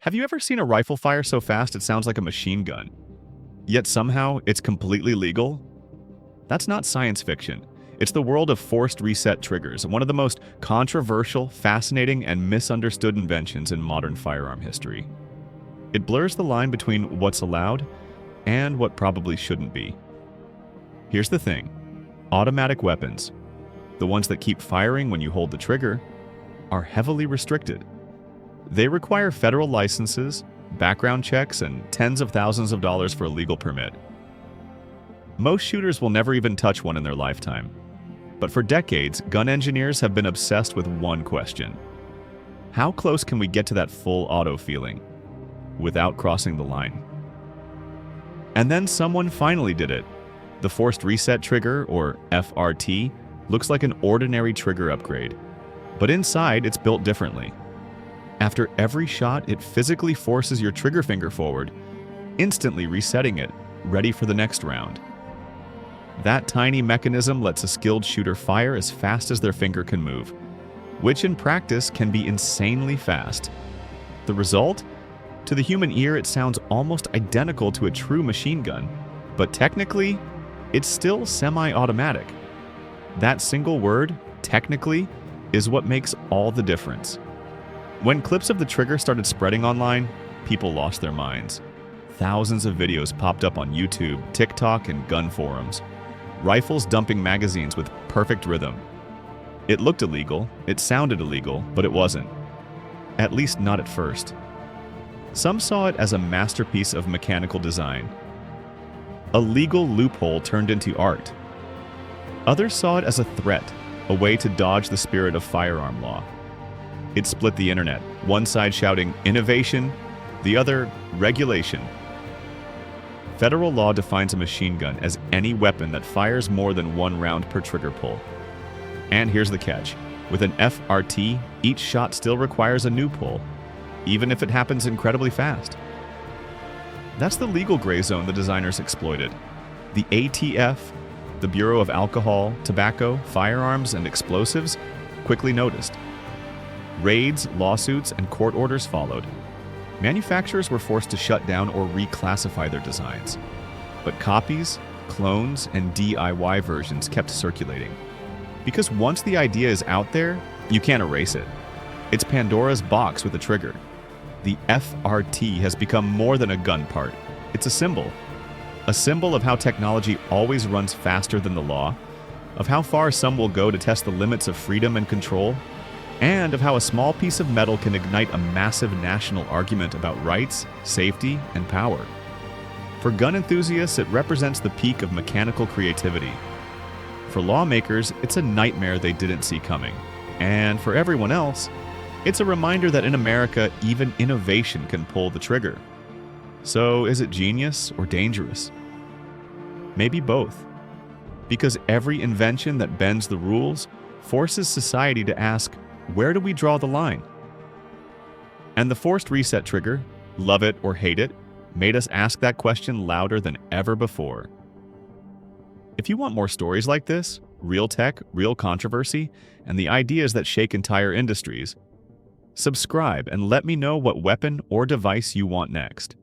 Have you ever seen a rifle fire so fast it sounds like a machine gun? Yet somehow it's completely legal? That's not science fiction. It's the world of forced reset triggers, one of the most controversial, fascinating, and misunderstood inventions in modern firearm history. It blurs the line between what's allowed and what probably shouldn't be. Here's the thing. Automatic weapons, the ones that keep firing when you hold the trigger, are heavily restricted. They require federal licenses, background checks, and tens of thousands of dollars for a legal permit. Most shooters will never even touch one in their lifetime. But for decades, gun engineers have been obsessed with one question. How close can we get to that full auto feeling without crossing the line? And then someone finally did it. The Forced Reset Trigger, or FRT, looks like an ordinary trigger upgrade. But inside, it's built differently. After every shot, it physically forces your trigger finger forward, instantly resetting it, ready for the next round. That tiny mechanism lets a skilled shooter fire as fast as their finger can move, which in practice can be insanely fast. The result? To the human ear, it sounds almost identical to a true machine gun, but technically, it's still semi-automatic. That single word, technically, is what makes all the difference. When clips of the trigger started spreading online, people lost their minds. Thousands of videos popped up on YouTube, TikTok, and gun forums. Rifles dumping magazines with perfect rhythm. It looked illegal, it sounded illegal, but it wasn't. At least not at first. Some saw it as a masterpiece of mechanical design. A legal loophole turned into art. Others saw it as a threat, a way to dodge the spirit of firearm law. It split the internet, one side shouting innovation, the other regulation. Federal law defines a machine gun as any weapon that fires more than one round per trigger pull. And here's the catch. With an FRT, each shot still requires a new pull, even if it happens incredibly fast. That's the legal gray zone the designers exploited. The ATF, the Bureau of Alcohol, Tobacco, Firearms, and Explosives, quickly noticed. Raids, lawsuits, and court orders followed. Manufacturers were forced to shut down or reclassify their designs. But copies, clones, and DIY versions kept circulating. Because once the idea is out there, you can't erase it. It's Pandora's box with a trigger. The FRT has become more than a gun part. It's a symbol. A symbol of how technology always runs faster than the law, of how far some will go to test the limits of freedom and control, and of how a small piece of metal can ignite a massive national argument about rights, safety, and power. For gun enthusiasts, it represents the peak of mechanical creativity. For lawmakers, it's a nightmare they didn't see coming. And for everyone else, it's a reminder that in America, even innovation can pull the trigger. So is it genius or dangerous? Maybe both. Because every invention that bends the rules forces society to ask, where do we draw the line? And the Forced Reset Trigger, love it or hate it, made us ask that question louder than ever before. If you want more stories like this, real tech, real controversy, and the ideas that shake entire industries, subscribe and let me know what weapon or device you want next.